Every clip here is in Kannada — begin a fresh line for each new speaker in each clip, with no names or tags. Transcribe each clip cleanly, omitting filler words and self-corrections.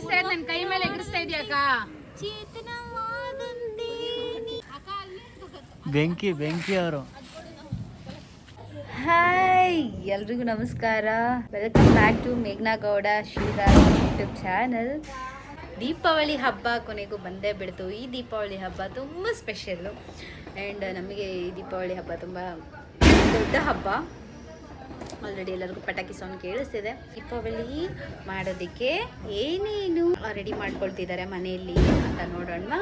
ಎಗರಿಸ್ತಾ ನನ್ನ ಕೈ ಮೇಲೆ ಎಗರಿಸ್ತಾ ಇದೆಯಕ್ಕ.
ಬೆಂಕಿ ಬೆಂಕಿ ಅವರು.
ಹಾಯ್, ಎಲ್ರಿಗೂ ನಮಸ್ಕಾರ. ವೆಲ್ಕಮ್ ಬ್ಯಾಕ್ ಟು ಮೇಘನಾ ಗೌಡ ಶ್ರೀರಾಜ್ ಯೂಟ್ಯೂಬ್ ಚಾನಲ್. ದೀಪಾವಳಿ ಹಬ್ಬ ಕೊನೆಗೂ ಬಂದೇ ಬಿಡ್ತು. ಈ ದೀಪಾವಳಿ ಹಬ್ಬ ತುಂಬ ಸ್ಪೆಷಲ್ಲು ಆ್ಯಂಡ್ ನಮಗೆ ಈ ದೀಪಾವಳಿ ಹಬ್ಬ ತುಂಬ ದೊಡ್ಡ ಹಬ್ಬ. ಆಲ್ರೆಡಿ ಎಲ್ಲರಿಗೂ ಪಟಾಕಿ ಸೌಂಡ್ ಕೇಳಿಸ್ತಿದೆ. ದೀಪಾವಳಿ ಮಾಡೋದಕ್ಕೆ ಏನೇನು ರೆಡಿ ಮಾಡ್ಕೊಳ್ತಿದ್ದಾರೆ ಮನೆಯಲ್ಲಿ ಅಂತ ನೋಡೋಣ.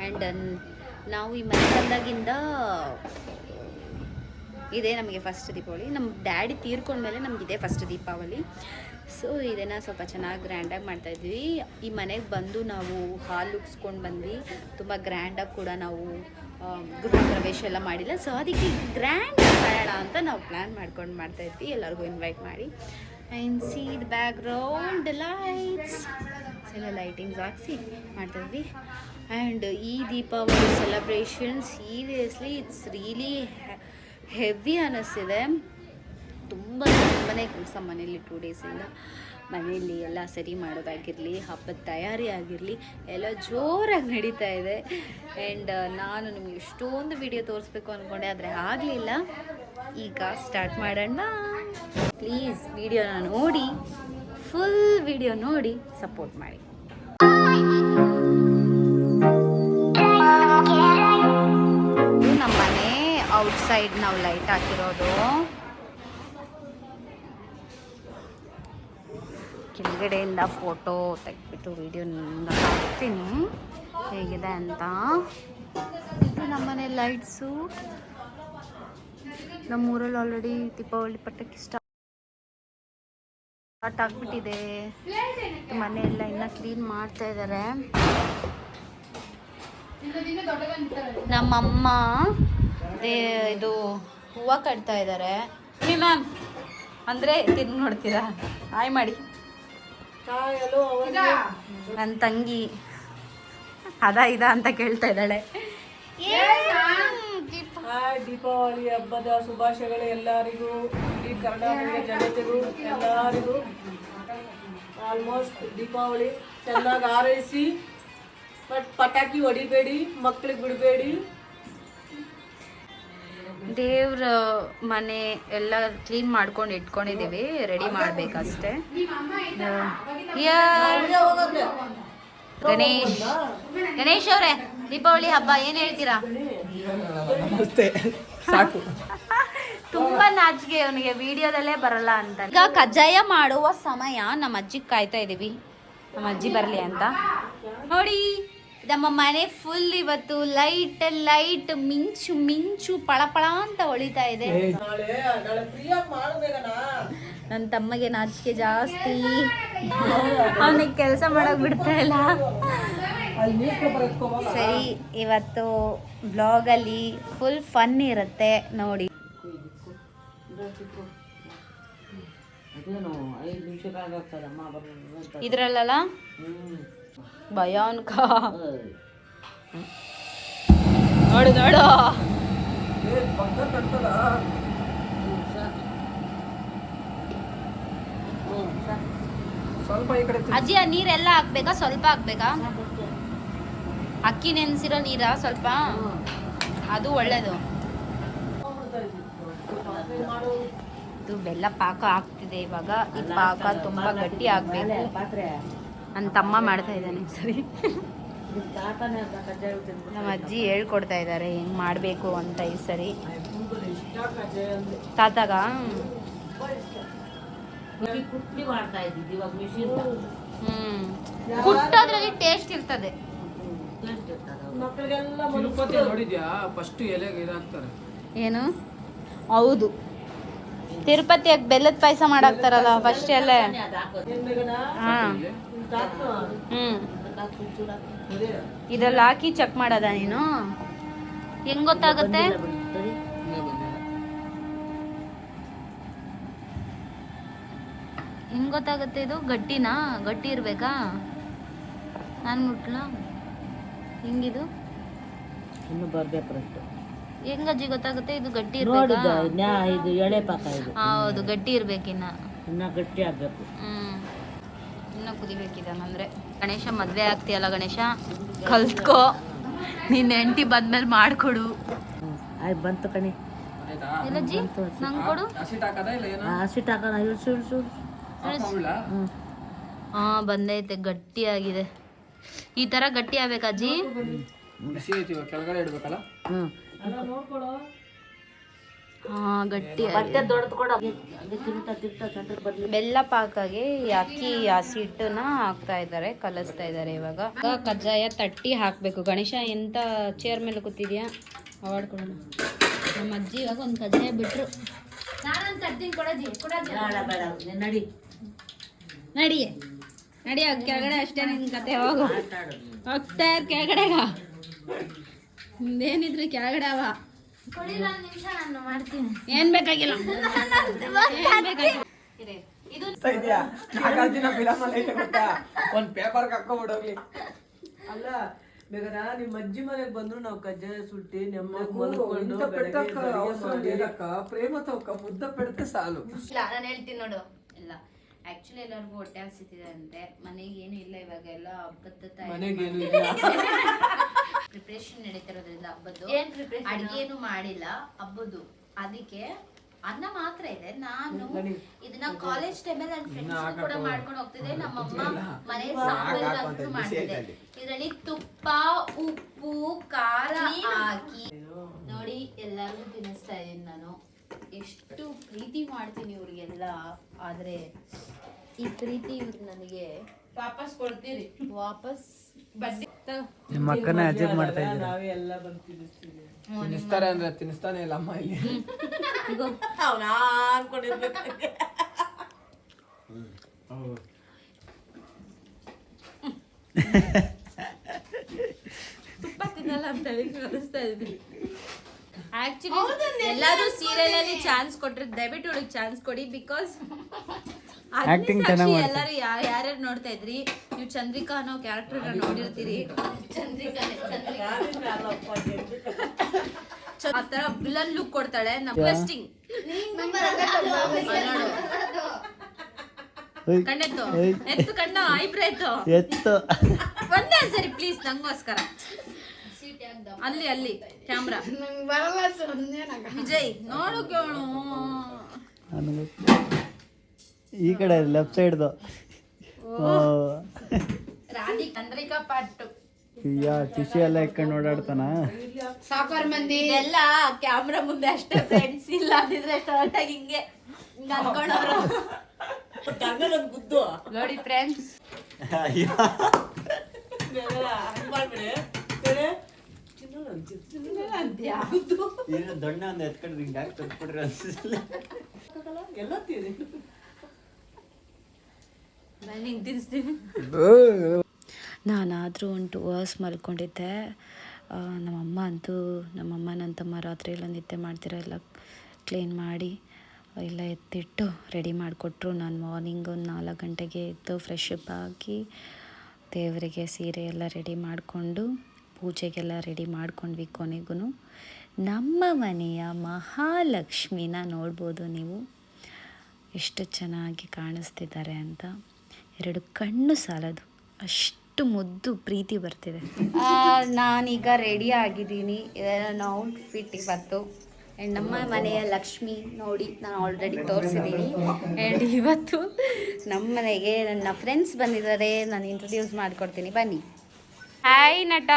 ಆ್ಯಂಡ್ ನಾವು ಈ ಮನೆ ಬಂದಾಗಿಂದ ಇದೇ ನಮಗೆ ಫಸ್ಟ್ ದೀಪಾವಳಿ. ನಮ್ಮ ಡ್ಯಾಡಿ ತೀರ್ಕೊಂಡ್ಮೇಲೆ ನಮಗಿದೆ ಫಸ್ಟ್ ದೀಪಾವಳಿ. ಸೊ ಇದನ್ನು ಸ್ವಲ್ಪ ಚೆನ್ನಾಗಿ ಗ್ರ್ಯಾಂಡಾಗಿ ಮಾಡ್ತಾಯಿದ್ವಿ. ಈ ಮನೆಗೆ ಬಂದು ನಾವು ಹಾಲು ಉಗ್ಸ್ಕೊಂಡು ಬಂದ್ವಿ. ತುಂಬ ಗ್ರ್ಯಾಂಡಾಗಿ ಕೂಡ ನಾವು ಗೃಹ ಪ್ರವೇಶ ಎಲ್ಲ ಮಾಡಿಲ್ಲ. ಸೊ ಅದಕ್ಕೆ ಗ್ರ್ಯಾಂಡ್ ಮಾಡೋಣ ಅಂತ ನಾವು ಪ್ಲ್ಯಾನ್ ಮಾಡ್ಕೊಂಡು ಮಾಡ್ತಾಯಿದ್ವಿ, ಎಲ್ಲರಿಗೂ ಇನ್ವೈಟ್ ಮಾಡಿ. And C the back ground lights ಎಲ್ಲ ಲೈಟಿಂಗ್ಸ್ ಹಾಕ್ಸಿ ಮಾಡ್ತಾಯಿದ್ವಿ. ಆ್ಯಂಡ್ ಈ Deepavali celebration seriously it's really heavy ಅನ್ನಿಸ್ತಿದೆ. ತುಂಬಾ ಕೆಲಸ ಮನೇಲಿ 2 ಡೇಸಿಂದ ಮನೆಯಲ್ಲಿ ಎಲ್ಲ ಸರಿ ಮಾಡೋದಾಗಿರಲಿ, ಹಬ್ಬದ ತಯಾರಿ ಆಗಿರಲಿ ಎಲ್ಲ ಜೋರಾಗಿ ನಡೀತಾ ಇದೆ. ಆ್ಯಂಡ್ ನಾನು ನಿಮಗೆ ಎಷ್ಟೊಂದು ವಿಡಿಯೋ ತೋರಿಸ್ಬೇಕು ಅಂದ್ಕೊಂಡೆ, ಆದರೆ ಆಗಲಿಲ್ಲ. ಈಗ ಸ್ಟಾರ್ಟ್ ಮಾಡೋಣ. ಪ್ಲೀಸ್ ವಿಡಿಯೋನ ನೋಡಿ, ಫುಲ್ ವಿಡಿಯೋ ನೋಡಿ ಸಪೋರ್ಟ್ ಮಾಡಿ. ನಮ್ಮ ಮನೆ ಔಟ್ಸೈಡ್ ನಾವು ಲೈಟ್ ಹಾಕಿರೋದು. ಕೆಳಗಡೆಯಿಂದ ಫೋಟೋ ತೆಗೆದ್ಬಿಟ್ಟು ವಿಡಿಯೋ ಹಾಕ್ತೀನಿ ಹೇಗಿದೆ ಅಂತ. ಇದು ನಮ್ಮನೆ ಲೈಟ್ಸು. ನಮ್ಮೂರಲ್ಲಿ ಆಲ್ರೆಡಿ ದೀಪಾವಳಿ ಪಟಾಕಿ ಸ್ಟಾರ್ಟ್ ಆಗಿಬಿಟ್ಟಿದೆ. ಮನೆಯೆಲ್ಲ ಇನ್ನೂ ಕ್ಲೀನ್ ಮಾಡ್ತಾ ಇದ್ದಾರೆ. ನಮ್ಮಮ್ಮ ಇದು ಹೂವು ಕಟ್ತಾ ಇದ್ದಾರೆ. ಮ್ಯಾಮ್ ಅಂದರೆ ತಿರ್ಗಿ ನೋಡ್ತೀರಾ? ಹಾಯ್ ಮಾಡಿ. ನನ್ನ ತಂಗಿ ಇದ ಅಂತ ಕೇಳ್ತಾ ಇದ್ದಾಳೆ.
ದೀಪಾವಳಿ ಹಬ್ಬದ ಶುಭಾಶಯಗಳು ಎಲ್ಲರಿಗೂ, ಇಡೀ ಕರ್ನಾಟಕದ ಜನತೆಗೂ ಎಲ್ಲರಿಗೂ. ಆಲ್ಮೋಸ್ಟ್ ದೀಪಾವಳಿ ಚೆನ್ನಾಗಿ ಹಾರೈಸಿ, ಬಟ್ ಪಟಾಕಿ ಹೊಡಿಬೇಡಿ, ಮಕ್ಳಿಗೆ ಬಿಡಬೇಡಿ.
ದೇವ್ರ ಮನೆ ಎಲ್ಲ ಕ್ಲೀನ್ ಮಾಡ್ಕೊಂಡು ಇಟ್ಕೊಂಡಿದ್ದೀವಿ, ರೆಡಿ ಮಾಡ್ಬೇಕಷ್ಟೇ. ಗಣೇಶ್ ಅವರೇ, ದೀಪಾವಳಿ ಹಬ್ಬ ಏನ್ ಹೇಳ್ತೀರಾ? ತುಂಬಾ ನಾಚಿಕೆ ಅವನಿಗೆ, ವಿಡಿಯೋದಲ್ಲೇ ಬರಲ್ಲ ಅಂತ. ಈಗ ಕಜ್ಜಾಯ ಮಾಡುವ ಸಮಯ. ನಮ್ಮ ಅಜ್ಜಿಗೆ ಕಾಯ್ತಾ ಇದೀವಿ, ನಮ್ಮ ಅಜ್ಜಿ ಬರಲಿ ಅಂತ. ನೋಡಿ ನಮ್ಮ ಮನೆ ಫುಲ್ ಇವತ್ತು ಲೈಟ್ ಮಿಂಚು ಮಿಂಚು ಪಳಪಳ ಅಂತ ಹೊಳಿತಾ ಇದೆ. ನನ್ನ ತಮ್ಮಗೆ ನಾಚಿಕೆ ಜಾಸ್ತಿ, ಅವನಿಗೆ ಕೆಲಸ ಮಾಡಕ್ ಬಿಡ್ತಾ ಇಲ್ಲ. ಸರಿ, ಇವತ್ತು ಬ್ಲಾಗಲ್ಲಿ ಫುಲ್ ಫನ್ ಇರುತ್ತೆ ನೋಡಿ. ಇದ್ರಲ್ಲ ಭಯಾನಕ. ನೋಡು ನೋಡು, ಅಜ್ಜಿ ನೀರೆಲ್ಲ ಹಾಕ್ಬೇಕಾ? ಸ್ವಲ್ಪ ಹಾಕ್ಬೇಕಾ? ಅಕ್ಕಿ ನೆನೆಸಿರೋ ನೀರ ಸ್ವಲ್ಪ, ಅದು ಒಳ್ಳೇದು. ಇದು ಬೆಲ್ಲ ಪಾಕ ಆಗ್ತಿದೆ ಇವಾಗ. ಈ ಪಾಕ ತುಂಬಾ ಗಟ್ಟಿ ಆಗ್ಬೇಕು. ನನ್ನ ತಮ್ಮ ಮಾಡ್ತಾ ಇದ್ದಾನೆ. ಸರಿ, ನಮ್ಮ ಅಜ್ಜಿ ಹೇಳ್ಕೊಡ್ತಾ ಇದ್ದಾರೆ ಹೆಂಗ್ ಮಾಡಬೇಕು ಅಂತ. ಈ ಸರಿ ತಾತಾಗ ಕುಟ್ಟೋದ್ರಲ್ಲಿ ಟೇಸ್ಟ್ ಇರ್ತದೆ. ಏನು? ಹೌದು, ತಿರುಪತಿಯಾಗ ಬೆಲ್ಲದ ಪಾಯಸ ಮಾಡಾಕ್ತಾರಲ್ಲ ಫಸ್ಟ್ ಎಲ್ಲ. ಇದ್ರಲ್ಲಿ ಹಾಕಿ ಚೆಕ್ ಮಾಡದ ನೀನು? ಹೆಂಗ್ ಗೊತ್ತಾಗುತ್ತೆ? ಹೆಂಗ್ ಗೊತ್ತಾಗುತ್ತೆ ಇದು? ಗಟ್ಟಿನಾ? ಗಟ್ಟಿ ಇರ್ಬೇಕಾ? ನಾನು ಮುಟ್ಲ ಹಿಂಗಿದು ಇನ್ನು ಬರ್ಬೇಕು. ಹೆಂಗಜ್ಜಿ ಗೊತ್ತಾಗುತ್ತೆ ಇದು ಗಟ್ಟಿ ಇರ್ಬೇಕಾ? ಇದು ಎಳೆ ಪಾಕ ಇದು. ಹೌದು, ಗಟ್ಟಿ ಇರ್ಬೇಕಿನ್ನ, ಇನ್ನ ಗಟ್ಟಿ ಆಗ್ಬೇಕು. ಇನ್ನು ಕುದಿಬೇಕಿದ್ದಾನಂದ್ರೆ. ಗಣೇಶ ಮದುವೆ ಆಗ್ತೀಯಲ್ಲ ಗಣೇಶ, ಕಲ್ತ್ಕೋ. ನಿನ್ನ ಹೆಂಡತಿ ಬಂದ್ಮೇಲೆ ಮಾಡಿಕೊಡು.
ಆಯ್ತು ಬಂತು ಕಣೆ.
ಎಲ್ಲಜ್ಜಿ ನಂಗೆ ಕೊಡು.
ಹಸಿಟ್ಟು ಹಾಕೋಣ.
ಹಾಂ ಬಂದೈತೆ, ಗಟ್ಟಿಯಾಗಿದೆ. ಈ ಥರ ಗಟ್ಟಿ ಆಗ್ಬೇಕಾಜ್ಜಿ. ಹಾಂ ಗಟ್ಟಿ. ಬೆಲ್ಲ ಪಾಕಾಗಿ ಅಕ್ಕಿ ಹಸಿ ಹಿಟ್ಟನ್ನ ಹಾಕ್ತಾ ಇದ್ದಾರೆ, ಕಲಿಸ್ತಾ ಇದ್ದಾರೆ. ಇವಾಗ ಕಜ್ಜಾಯ ತಟ್ಟಿ ಹಾಕಬೇಕು. ಗಣೇಶ ಎಂತ ಚೇರ್ ಮೇಲೆ ಕೂತಿದ್ಯಾ? ಅವಾರ್ಡ್ ಕೊಡೋಣ. ನಮ್ಮ ಅಜ್ಜಿ ಇವಾಗ ಒಂದು ಕಜ್ಜಾಯ ಬಿಟ್ರು. ನಾನೊಂದು ತಟ್ತೀನಿ ಕೊಡಜ್ಜಿ. ನಡಿ ನಡಿ ನಡಿ ಕೆಳಗಡೆ ಅಷ್ಟೇ ನಿನ್ನ ಕತೆ. ಹೋಗು ಹೋಗ್ತಾ ಇರ್ ಕೆಳಗಡೆಗ. ಏನಿದ್ರು ಕೆಳಗಡೆ ಅವ. ನಾನು ಮಾಡ್ತೀನಿ. ಏನ್ ಬೇಕಾಗಿಲ್ಲ.
ಒಂದ್ ಪೇಪರ್ ಹಾಕೋಬಿಡೋಗ್ಲಿ. ಅಲ್ಲ ಬೇಗ ನಿಮ್ಮ ಅಜ್ಜಿ ಮನೆಗೆ ಬಂದ್ರು ನಾವು ಕಜ್ಜಾಯ ಸುಟ್ಟಿ ಪ್ರೇಮ ತವಕ ಮುದ್ದ ಪೆಡ್ತೆ ಸಾಲು.
ನಾನು ಹೇಳ್ತೀನಿ ನೋಡು. ಇಲ್ಲ ಆಕ್ಚುಲಿ ಎಲ್ಲರಿಗೂ ಹೊಟ್ಟೆ ಹಸಿತಿದೆ ಅಂತೆ. ಮನೆಗೆ ಏನು ಇಲ್ಲ ಇವಾಗ, ಎಲ್ಲ ಹಬ್ಬದ ಪ್ರಿಪರೇಷನ್ ನಡೀತಿರೋದ್ರಿಂದ ಹಬ್ಬದ್ದು ಅಡಿಗೆ ಏನು ಮಾಡಿಲ್ಲ ಹಬ್ಬದ್ದು. ಅದಕ್ಕೆ ಅನ್ನ ಮಾತ್ರ ಇದೆ. ನಾನು ಇದನ್ನ ಕಾಲೇಜ್ ಟೈಮಲ್ಲಿ ನನ್ನ ಫ್ರೆಂಡ್ಸ್ ಕೂಡ ಮಾಡ್ಕೊಂಡು ಹೋಗ್ತಿದ್ದೆ. ನಮ್ಮಮ್ಮ ಮನೆ ಸಾಂಬಾರು ಮಾಡ್ತಿದ್ದೆ. ಇದರಲ್ಲಿ ತುಪ್ಪ, ಉಪ್ಪು, ಖಾರ ಹಾಕಿ ನೋಡಿ ಎಲ್ಲರಿಗೂ ತಿನ್ನಿಸ್ತಾ ಇದ್ದೀನಿ. ನಾನು ಎಷ್ಟು ಪ್ರೀತಿ ಮಾಡ್ತೀನಿ ಇವ್ರಿಗೆಲ್ಲ. ಆದ್ರೆ ಈ ಪ್ರೀತಿ ಇವ್ರು ನನಗೆ ವಾಪಸ್ ಕೊಡ್ತೀರಿ. ವಾಪಸ್
ನಿಮ್ಮ ಅಕ್ಕನೇ ಅಜೀಬ್ ಮಾಡ್ತಾ ಇದ್ದೀರಾ.
ನಾವೇ ಎಲ್ಲ ಬಂದು ತಿನ್ನಿಸ್ತೀವಿ.
ತಿನ್ನಿಸ್ತಾರೆ ಅಂದ್ರೆ ತಿನ್ನಿಸ್ತಾನೆ ಇಲ್ಲ ಅಮ್ಮ ಇಲ್ಲಿ.
ಅವನ ಅನ್ಕೊಂಡಿರ್ಬೇಕು.
ತುಪ್ಪ ತಿನ್ನಲ್ಲ ಅಂತ ಹೇಳಿ ಕಲಿಸ್ತಾ ಇದ್ದೀನಿ. ಆಕ್ಚುಲಿ ಎಲ್ಲರೂ ಸೀರಿಯಲ್ ಅಲ್ಲಿ ಚಾನ್ಸ್ ಕೊಟ್ರೆ ದಯವಿಟ್ಟು ಹುಡುಗಿ ಚಾನ್ಸ್ ಕೊಡಿ. ಬಿಕಾಸ್
ಆಕ್ಟಿಂಗ್ ಚೆನ್ನಾಗಿ
ಎಲ್ಲರೂ ಯಾರ್ಯಾರು ನೋಡ್ತಾ ಇದ್ರಿ, ನೀವು ಚಂದ್ರಿಕಾ ಅನ್ನೋ ಕ್ಯಾರೆಕ್ಟರ್ ನೋಡಿರ್ತೀರಿ. ಆ ತರ ವಿಲನ್ ಲುಕ್ ಕೊಡ್ತಾಳೆ. ಇಂಟ್ರೆಸ್ಟಿಂಗ್. ಕಣ್ಣೆತ್ತು ಎತ್ತು ಕಣ್ಣ ಐಬ್ರೋ
ಎತ್ತು
ಒಂದೇ ಸರಿ ಪ್ಲೀಸ್ ನಂಗೋಸ್ಕರ. ಅಲ್ಲಿ ಅಲ್ಲಿ ಕ್ಯಾಮ್ರಾ ವಿಜಯ್ ನೋಡು ಕೇಳು.
ಈ ಕಡೆ ಲೆಫ್ಟ್ ಸೈಡ್ದು
ರಾಣಿ ಚಂದ್ರಿಕಾ ಪಾಟು.
ಟಿಶಿ ಎಲ್ಲ ಇಟ್ಕೊಂಡು ಓಡಾಡ್ತಾನ.
ಸಾಕಾರ ಮಂದಿ ಎಲ್ಲ ಕ್ಯಾಮ್ರಾ ಮುಂದೆ ಅಷ್ಟೇ ಫ್ರೆಂಡ್ಸ್. ಇಲ್ಲ ಅಂದಿದ್ರೆ ಸ್ಟಾರ್ಟ್ ಆಗಿ ಹಿಂಗೆ ಅನ್ಕೊಂಡವ್ರು ನೋಡಿ ಫ್ರೆಂಡ್ಸ್.
ದೊಣ್ಣೆ ಒಂದು ಎತ್ಕೊಂಡ್ರಿ ಹಿಂಗಾಗಿ ತೊಟ್ಬಿಡ್ರಿ ಅನ್ಸಿಲ್ಲ.
ಎಲ್ಲ ತೀರಿ
ನಾನಾದರೂ ಒಂದು 2 hours ಮಲ್ಕೊಂಡಿದ್ದೆ. ನಮ್ಮಮ್ಮ ಅಂತೂ ನಮ್ಮ ತಮ್ಮ ರಾತ್ರಿ ಎಲ್ಲ ನಿದ್ದೆ ಮಾಡ್ತಿರೋ ಎಲ್ಲ ಕ್ಲೀನ್ ಮಾಡಿ ಎಲ್ಲ ಎತ್ತಿಟ್ಟು ರೆಡಿ ಮಾಡಿಕೊಟ್ರು. ನಾನು ಮಾರ್ನಿಂಗ್ ಒಂದು 4 ಗಂಟೆಗೆ ಎದ್ದು ಫ್ರೆಶ್ ಅಪ್ ಆಗಿ ದೇವರಿಗೆ ಸೀರೆ ಎಲ್ಲ ರೆಡಿ ಮಾಡಿಕೊಂಡು ಪೂಜೆಗೆಲ್ಲ ರೆಡಿ ಮಾಡ್ಕೊಂಡ್ವಿ. ಕೊನೆಗೂ ನಮ್ಮ ಮನೆಯ ಮಹಾಲಕ್ಷ್ಮಿನ ನೋಡ್ಬೋದು ನೀವು ಎಷ್ಟು ಚೆನ್ನಾಗಿ ಕಾಣಿಸ್ತಿದ್ದಾರೆ ಅಂತ. 2 ಕಣ್ಣು ಸಾಲದು, ಅಷ್ಟು ಮುದ್ದು ಪ್ರೀತಿ ಬರ್ತಿದೆ. ನಾನೀಗ ರೆಡಿ ಆಗಿದ್ದೀನಿ. ನನ್ನ ಔಟ್ಫಿಟ್ ಇವತ್ತು. ಆ್ಯಂಡ್ ನಮ್ಮ ಮನೆಯ ಲಕ್ಷ್ಮಿ ನೋಡಿ ನಾನು ಆಲ್ರೆಡಿ ತೋರಿಸಿದ್ದೀನಿ. ಆ್ಯಂಡ್ ಇವತ್ತು ನಮ್ಮ ಮನೆಗೆ ನನ್ನ ಫ್ರೆಂಡ್ಸ್ ಬಂದಿದ್ದಾರೆ. ನಾನು ಇಂಟ್ರೊಡ್ಯೂಸ್ ಮಾಡಿಕೊಡ್ತೀನಿ, ಬನ್ನಿ. ಹಾಯ್ ನಟ.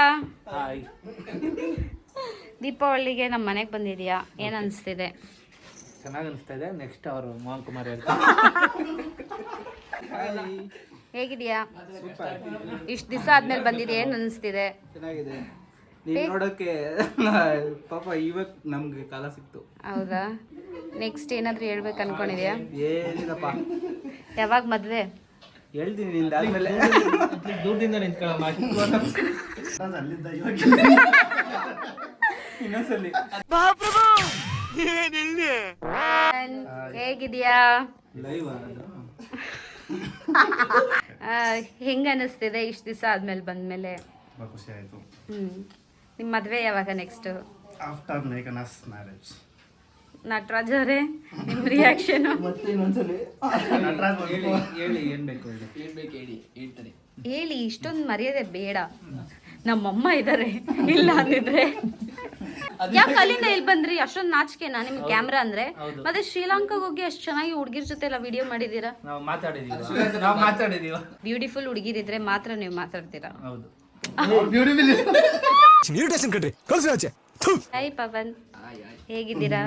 ದೀಪಾವಳಿಗೆ ನಮ್ಮ ಮನೆಗೆ ಬಂದಿದ್ಯಾ, ಏನು ಅನಿಸ್ತಿದೆ?
ಚೆನ್ನಾಗಿ ಅನಿಸ್ತಾ ಇದೆ. ನೆಕ್ಸ್ಟ್ ಅವರು ಮೋಹನ್ ಕುಮಾರ್
ಹೇಗಿದೆಯಾ? ಇಷ್ಟು ದಿವಸ ಆದ್ಮೇಲೆ ಬಂದಿದೆ, ಏನು ಅನಿಸ್ತಿದೆ?
ಚೆನ್ನಾಗಿದೆ. ನೀವು ನೋಡೋಕ್ಕೆ ಪಾಪ ಇವತ್ತು ನಮ್ಗೆ ಕಾಲ ಸಿಕ್ತು.
ಹೌದಾ? ನೆಕ್ಸ್ಟ್ ಏನಾದರೂ ಹೇಳ್ಬೇಕು ಅನ್ಕೊಂಡಿದ್ಯಾ?
ಏನಿಲ್ಲಪ್ಪ.
ಯಾವಾಗ ಮದುವೆ?
ಹೇಳ್ತೀನಿ ನಿಂದ ಆದ್ಮೇಲೆ. ದೂರದಿಂದ ನಿಂತ್ಕೊಳ್ಳಮ್ಮ. ಇನ್ನೊಂದ್ಸಲಿ
ಹೇಗಿದ್ಯಾ?
ಲೈವ್
ಹೆಂಗ ಅನಿಸ್ತಿದೆ ಇಷ್ಟು ದಿವಸ ಆದ್ಮೇಲೆ ಬಂದ್ಮೇಲೆ?
ಖುಷಿ ಆಯಿತು.
ನಿಮ್ಮ ಮದುವೆ ಯಾವಾಗ next?
After Meghana's marriage.
Nataraj ಅವರೇ ನಿಮ್ಮ ರಿಯಾಕ್ಷನ್
ಮತ್ತೆ ಇನ್ನೊಂದ್ಸಲಿ
ಹೇಳಿ ಏನ್ ಬೇಕು ಹೇಳಿ.
ಏನ್ ಬೇಕು ಹೇಳಿ, ಹೇಳ್ತಾರೆ.
ಹೇಳಿ, ಇಷ್ಟೊಂದು ಮರ್ಯಾದೆ ಬೇಡ. ನಮ್ಮಮ್ಮ ಇದ್ದಾರೆ, ಇಲ್ಲ ಅಂದಿದ್ರೆ ಯಾಕೆ ಅಲ್ಲಿಂದ ಇಲ್ಲಿ ಬಂದ್ರಿ? ಅಷ್ಟೊಂದು ನಾಚಿಕೆನಾ ನಿಮ್ಗೆ ಕ್ಯಾಮ್ರಾ ಅಂದ್ರೆ? ಮತ್ತೆ ಶ್ರೀಲಂಕಾಗ ಹೋಗಿ ಅಷ್ಟು ಚೆನ್ನಾಗಿ ಹುಡುಗಿರ್ ಜೊತೆ ಎಲ್ಲ ವಿಡಿಯೋ ಮಾಡಿದೀರಾ?
ನಾವು ಮಾತಾಡಿದೀವ.
ಬ್ಯೂಟಿಫುಲ್ ಹುಡುಗಿರಿದ್ರೆ ಮಾತ್ರ ನೀವು ಮಾತಾಡ್ತೀರಾ.
ಹೌದು.
ಹಾಯ್ ಪವನ್, ಹೇಗಿದ್ದೀರಾ?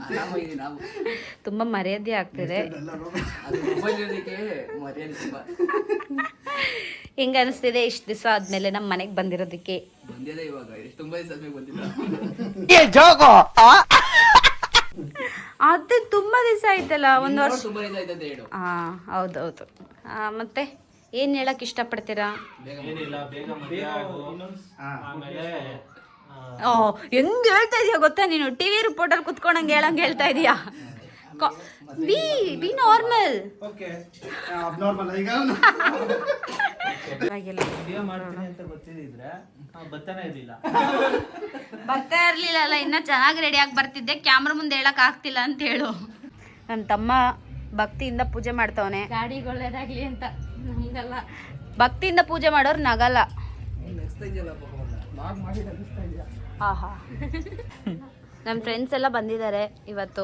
ಆರಾಮಾಗಿದೆ ನಾವು.
ತುಂಬಾ ಮರ್ಯಾದೆ ಆಗ್ತಿದೆ.
ಅದು ಮೊಬೈಲ್ ಇರೋದಕ್ಕೆ ಮರ್ಯಾದೆ ತುಂಬ.
ಹೆಂಗ ಅನಿಸ್ತಿದೆ ಇಷ್ಟು ದಿವಸ ಆದ್ಮೇಲೆ ನಮ್ಮ ಮನೆಗೆ ಬಂದಿರೋದಕ್ಕೆ?
ಬಂದಿದೆ ಇವಾಗ, ಎಷ್ಟು ತುಂಬಾ ದಿವಸ ಆದ್ಮೇಲೆ ಬಂದಿಲ್ಲ.
ಅದು ತುಂಬಾ ದಿವಸ ಆಯ್ತಲ್ಲ, ಒಂದು ವರ್ಷ.
ತುಂಬಾ ದಿವಸ ಆಯ್ತಂತ ಹೇಳು.
ಹಾ ಹೌದೌದು. ಮತ್ತೆ ಏನ್ ಹೇಳಕ್ ಇಷ್ಟಪಡ್ತೀರಾ?
ಏನಿಲ್ಲ, ಬೇಗ ಮದುವೆ ಆಗು. ಆಮೇಲೆ
ಓ, ಹೆಂಗ್ ಹೇಳ್ತಾ ಇದೀಯ ಗೊತ್ತಾ ನೀನು? ಟಿವಿ ರಿಪೋರ್ಟರ್ ಕುತ್ಕೊಂಡಂಗೆ ಹೇಳ್ತಾ ಇದೀಯಾ? Be normal.
ಓಕೆ ವಿಡಿಯೋ ಮಾಡ್ತೀನಿ ಅಂತ ಗೊತ್ತಿದ್ರೆ ಬರ್ತಾನೆ ಇರ್ಲಿಲ್ಲ.
ಬರ್ತಾ ಇರ್ಲಿಲ್ಲ ಅಲ್ಲ, ಇನ್ನ ಚೆನ್ನಾಗಿ ರೆಡಿಯಾಗಿ ಬರ್ತಿದ್ದೆ. ಕ್ಯಾಮ್ರಾ ಮುಂದೆ ಹೇಳಕ್ ಆಗ್ತಿಲ್ಲ ಅಂತ ಹೇಳು. ನನ್ನ ತಮ್ಮ ಭಕ್ತಿಯಿಂದ ಪೂಜೆ ಮಾಡ್ತವನೆ. ಗಾಡಿಗೆ ಒಳ್ಳೇದಾಗ್ಲಿ ಅಂತ. ನಮ್ಗಲ್ಲ, ಭಕ್ತಿಯಿಂದ ಪೂಜೆ ಮಾಡೋರು ನಗಲ್ಲ. ಆಹಾ, ನಮ್ಮ ಫ್ರೆಂಡ್ಸ್ ಎಲ್ಲ ಬಂದಿದ್ದಾರೆ ಇವತ್ತು.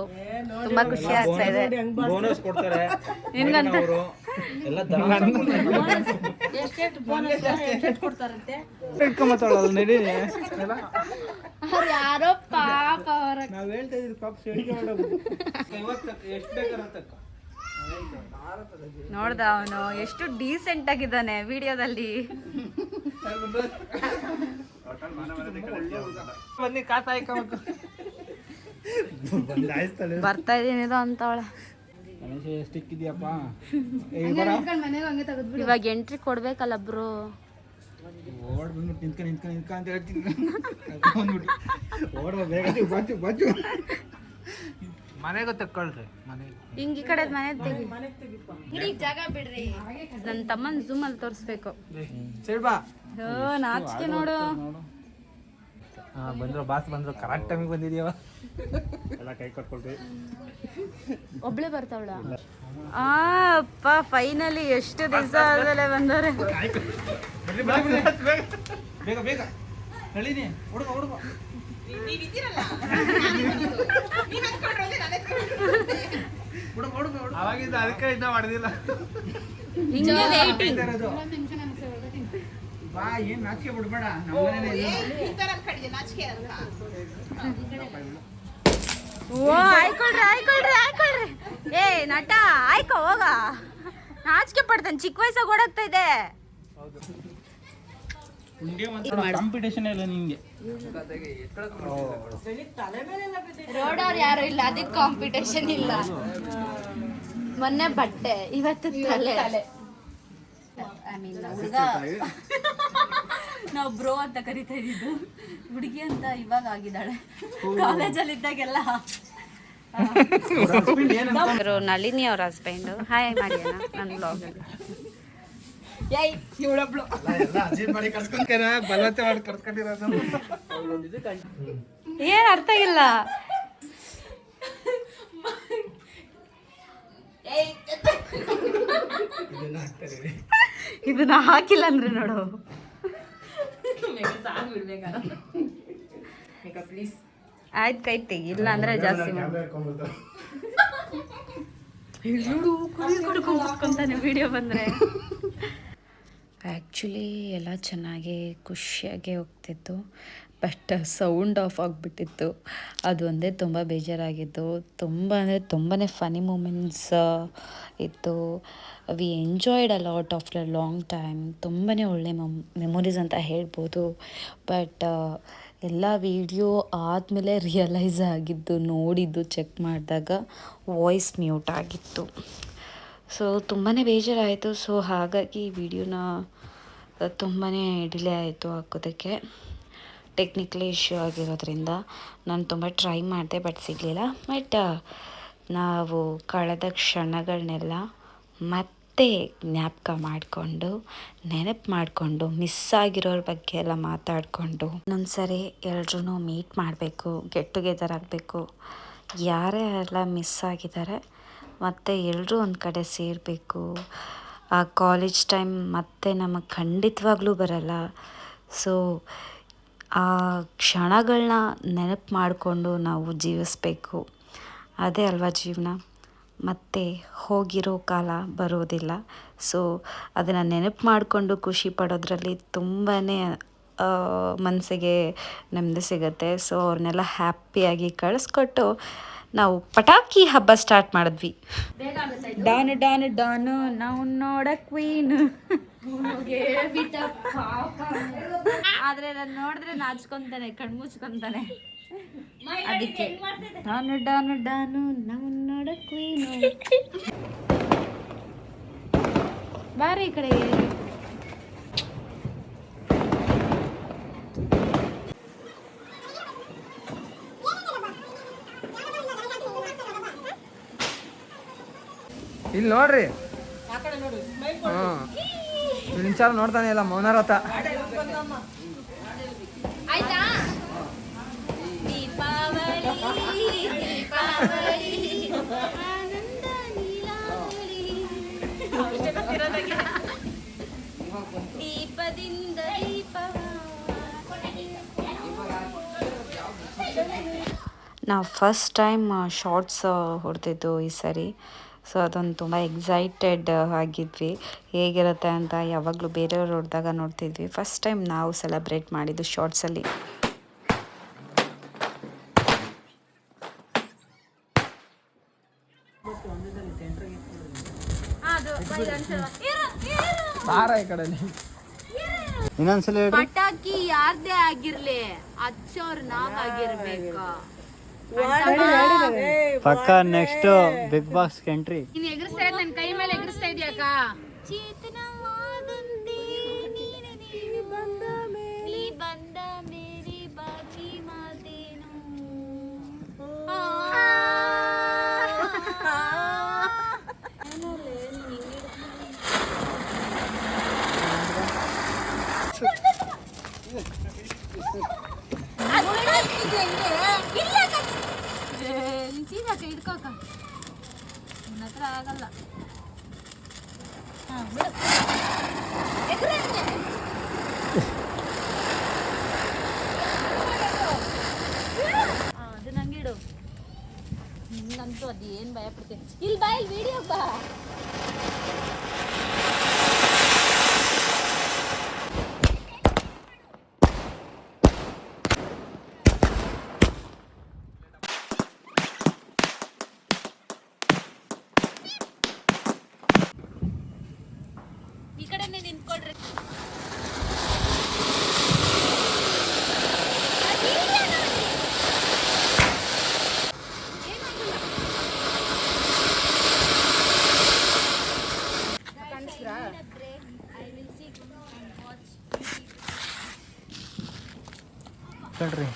ತುಂಬಾ ಖುಷಿ ಆಗ್ತಾ ಇದೆ.
ಬೋನಸ್ ಕೊಡ್ತಾರೆ
ನಿನ್ಗಂತ
ಎಲ್ಲ.
ಯಾರೋ ಪಾಪ ಅವರ
ನಾವ್ ಹೇಳ್ತಾ ಇದ್ರಿ ಪಾಪ ಸೇಡಿಕೆ ಮಾಡೋದು. ಎಷ್ಟು ಬೇಕಾದ್ರೆ ತಕ್ಕ
ನೋಡ್ದ ಅವನು ಎಷ್ಟು ಡೀಸೆಂಟ್ ಆಗಿದ್ದಾನೆ ವಿಡಿಯೋದಲ್ಲಿ.
ಬನ್ನಿ ಕಾತಾಯ್ಕ
ಬರ್ತಾ ಇದೀನಿ ಅಂತವಳೆ.
ಸ್ಟಿಕ್ ಇದೆಯಪ್ಪ.
ಇವಾಗ ಎಂಟ್ರಿ ಕೊಡ್ಬೇಕಲ್ಲ ಬ್ರೋ.
ಓಡ್ ಬಂದ್ಬಿಟ್ಟು ನಿಂತ್ಕ ಅಂತ ಹೇಳ್ತೀನಿ. ಓಡ್ಬ ಬೇಗ ಬಾಜು ಮನೆಗೆ ತಕ್ಕೊಳ್ರಿ. ಮನೆಗೆ
ಹಿಂಗ್ ಈ ಕಡೆ ಮನೆ ತೆಗಿ, ಜಾಗ ಬಿಡ್ರಿ. ನನ್ನ ತಮ್ಮನ್ ಝೂಮ್ ಅಲ್ಲಿ ತೋರಿಸ್ಬೇಕು.
ಸೇಡ್ಬಾ.
ನಾಚಿಕೆ ನೋಡು.
ಬಂದ್ರು ಬಾಸ್ ಬಂದ್ರು, ಕರೆಕ್ಟ್ ಟೈಮಿಗೆ ಬಂದಿದ್ಯವ. ಎಲ್ಲ ಕೈ ಕಟ್ಕೊಳ್ರಿ.
ಒಬ್ಳೆ ಬರ್ತಾವಳ. ಅಪ್ಪ ಫೈನಲಿ ಎಷ್ಟು ದಿವಸ ಆದ್ಮೇಲೆ ಬಂದವ್ರೆ.
ಬೇಗ ಬೇಗ ನಳಿನಿ, ಹುಡುಗ ಹುಡುಗ ಅವಾಗಿಂದ ಅದಕ್ಕೆ ಇನ್ನ ಮಾಡಿದಿಲ್ಲ.
ಹಿಂಗೆ ವೇಟಿಂಗ್.
ಬಾ, ಏನ್ ನಾಚಿಕೆ ಬಿಡ್ಬೇಡ.
ಓ ಆಯ್ಕೊಳ್ರಿ ಆಯ್ಕೊಳ್ರಿ ಆಯ್ಕೊಳ್ರಿ. ಏ ನಟ ಆಯ್ಕೋ ಹೋಗ. ನಾಚಿಕೆ ಪಡ್ತಾನೆ, ಚಿಕ್ಕ ವಯಸ್ಸಾಗ ಓಡಾಗ್ತಾ ಇದೆ.
ಕಾಂಪಿಟೇಷನ್ ಇಲ್ಲ ನಿಂಗೆ.
ರೋಡವ್ರು ಯಾರು ಇಲ್ಲ, ಅದಕ್ಕೆ ಕಾಂಪಿಟೇಷನ್ ಇಲ್ಲ. ಮೊನ್ನೆ ಬಟ್ಟೆ, ಇವತ್ತು ತಲೆ. ಐ ಮೀನ್ ಹುಡುಗ ನಾವು ಬ್ರೋ ಅಂತ ಕರಿತಾ ಇದ್ದಿದ್ದು, ಹುಡುಗಿ ಅಂತ ಇವಾಗ ಆಗಿದ್ದಾಳೆ. ಕಾಲೇಜಲ್ಲಿ ಇದ್ದಾಗೆಲ್ಲ ನಳಿನಿ ಅವ್ರ ಹಸ್ಬೆಂಡು. ಹಾಯ್ ಮಾಡಿ ನನ್ನ ಬ್ಲಾಗಲ್ಲಿ. ಏನ್ ಅರ್ಥ ಇಲ್ಲ. ಇದನ್ನ ಹಾಕಿಲ್ಲ ಅಂದ್ರೆ ನೋಡು. ಆಯ್ತು ಕೈ ತೆಗಿ, ಇಲ್ಲ ಅಂದ್ರೆ ಜಾಸ್ತಿ ಕುತ್ಕೊಂತಾನೆ ವಿಡಿಯೋ ಬಂದ್ರೆ. ಆ್ಯಕ್ಚುಲಿ ಎಲ್ಲ ಚೆನ್ನಾಗಿ ಖುಷಿಯಾಗಿ ಹೋಗ್ತಿತ್ತು, ಬಟ್ ಸೌಂಡ್ ಆಫ್ ಆಗಿಬಿಟ್ಟಿತ್ತು. ಅದು ಒಂದೇ ತುಂಬ ಬೇಜಾರಾಗಿತ್ತು. ತುಂಬ ಅಂದರೆ ತುಂಬಾ ಫನಿ ಮೂಮೆಂಟ್ಸ್ ಇತ್ತು. We enjoyed a lot after long time. ತುಂಬಾ ಒಳ್ಳೆ ಮೆಮೊರೀಸ್ ಅಂತ ಹೇಳ್ಬೋದು. ಬಟ್ ಎಲ್ಲ ವಿಡಿಯೋ ಆದಮೇಲೆ ರಿಯಲೈಸ್ ಆಗಿದ್ದು, ನೋಡಿದ್ದು, ಚೆಕ್ ಮಾಡಿದಾಗ ವಾಯ್ಸ್ ಮ್ಯೂಟ್ ಆಗಿತ್ತು. ಸೊ ತುಂಬಾ ಬೇಜಾರಾಯಿತು. ಸೊ ಹಾಗಾಗಿ ವಿಡಿಯೋನ ತುಂಬಾ ಡಿಲೇ ಆಯಿತು ಹಾಕೋದಕ್ಕೆ, ಟೆಕ್ನಿಕಲಿ ಇಶ್ಯೂ ಆಗಿರೋದ್ರಿಂದ. ನಾನು ತುಂಬ ಟ್ರೈ ಮಾಡಿದೆ, ಬಟ್ ಸಿಗಲಿಲ್ಲ. ಬಟ್ ನಾವು ಕಳೆದ ಕ್ಷಣಗಳನ್ನೆಲ್ಲ ಮತ್ತೆ ಜ್ಞಾಪಕ ಮಾಡಿಕೊಂಡು, ನೆನಪು ಮಾಡಿಕೊಂಡು, ಮಿಸ್ ಆಗಿರೋರ ಬಗ್ಗೆ ಎಲ್ಲ ಮಾತಾಡಿಕೊಂಡು, ಇನ್ನೊಂದು ಸರಿ ಎಲ್ರೂ ಮೀಟ್ ಮಾಡಬೇಕು, ಗೆಟ್ ಟುಗೆದರ್ ಆಗಬೇಕು. ಯಾರೇ ಎಲ್ಲ ಮಿಸ್ ಆಗಿದ್ದಾರೆ ಮತ್ತು ಎಲ್ಲರೂ ಒಂದು ಕಡೆ ಸೇರಬೇಕು. ಆ ಕಾಲೇಜ್ ಟೈಮ್ ಮತ್ತೆ ನಮಗೆ ಖಂಡಿತವಾಗ್ಲೂ ಬರಲ್ಲ. ಸೊ ಆ ಕ್ಷಣಗಳನ್ನ ನೆನಪು ಮಾಡಿಕೊಂಡು ನಾವು ಜೀವಿಸ್ಬೇಕು. ಅದೇ ಅಲ್ವಾ ಜೀವನ. ಮತ್ತೆ ಹೋಗಿರೋ ಕಾಲ ಬರೋದಿಲ್ಲ. ಸೊ ಅದನ್ನು ನೆನಪು ಮಾಡಿಕೊಂಡು ಖುಷಿ ಪಡೋದ್ರಲ್ಲಿ ತುಂಬಾ ಮನಸ್ಸಿಗೆ ನೆಮ್ಮದಿ ಸಿಗುತ್ತೆ. ಸೊ ಅವ್ರನ್ನೆಲ್ಲ ಹ್ಯಾಪಿಯಾಗಿ ಕಳಿಸ್ಕೊಟ್ಟು ನಾವು ಪಟಾಕಿ ಹಬ್ಬ ಸ್ಟಾರ್ಟ್ ಮಾಡಿದ್ವಿ. ಡಾನು ಡಾನು ಡಾನು ನಾವು ನೋಡ ಕ್ವೀನ್. ಆದ್ರೆ ನಾನು ನೋಡಿದ್ರೆ ನಾಚ್ಕೊಂತಾನೆ, ಕಣ್ಮುಚ್ಕೊಂತಾನೆ. ಅದಕ್ಕೆ ಡಾನು ಡಾನು ಡಾನು ನಾವು ನೋಡ ಕ್ವೀನು. ಬಾರಿ ಈ ಕಡೆಗೆ.
ಇಲ್ಲಿ ನೋಡ್ರಿ, ಇನ್ಚಾಲ ನೋಡ್ತಾನೆ ಇಲ್ಲ ಮೌನರಥ.
ನಾವು ಫಸ್ಟ್ ಟೈಮ್ ಶಾರ್ಟ್ಸ್ ಹೊಡೆದಿದ್ದು ಈ ಸರಿ. ಸೊ ಅದೊಂದು ತುಂಬ ಎಕ್ಸೈಟೆಡ್ ಆಗಿದ್ವಿ, ಹೇಗಿರುತ್ತೆ ಅಂತ. ಯಾವಾಗಲೂ ಬೇರೆಯವ್ರು ಹೊಡೆದಾಗ ನೋಡ್ತಿದ್ವಿ, ಫಸ್ಟ್ ಟೈಮ್ ನಾವು ಸೆಲೆಬ್ರೇಟ್ ಮಾಡಿದ್ದು ಶಾರ್ಟ್ಸಲ್ಲಿ.
ಇನ್ನೊಂದ್ಸಲ
ಪಟಾಕಿ ಯಾರ್ದೇ ಆಗಿರ್ಲಿ ಹಚ್ಚೋರ್ ನಾವಾಗಿರ್ಬೇಕು.
ಪಕ್ಕ ನೆಕ್ಸ್ಟ್ ಬಿಗ್ ಬಾಸ್ ಎಂಟ್ರಿ.
ನೀನ್ ಎಗರಿಸ್ತಾ ಇದ್ ನನ್ ಕೈ ಮೇಲೆ ಎಗರಿಸ್ತಾ ಇದೀಯಕ್ಕ.
ಹಿಡ್ಕೋಕ ನನ್ನ ಹತ್ರ ಆಗಲ್ಲ. ಅದು ನಂಗಿಡು. ನಿಂಗಂತೂ ಅದು ಏನು ಭಯ ಪಡ್ತೀನಿ. ಇಲ್ಲಿ ಬಾ, ಇಲ್ಲಿ ವಿಡಿಯೋ ಬಾ. ಈ ಕಡೆನೇ ನಿಂತ್ಕೊಡ್ರಿ.
ಕಣ್ರಿ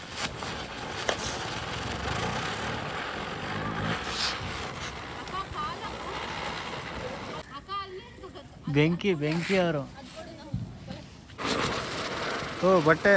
ಬೆಂಕಿ ಅವರು. ಓ ಬಟ್ಟೆ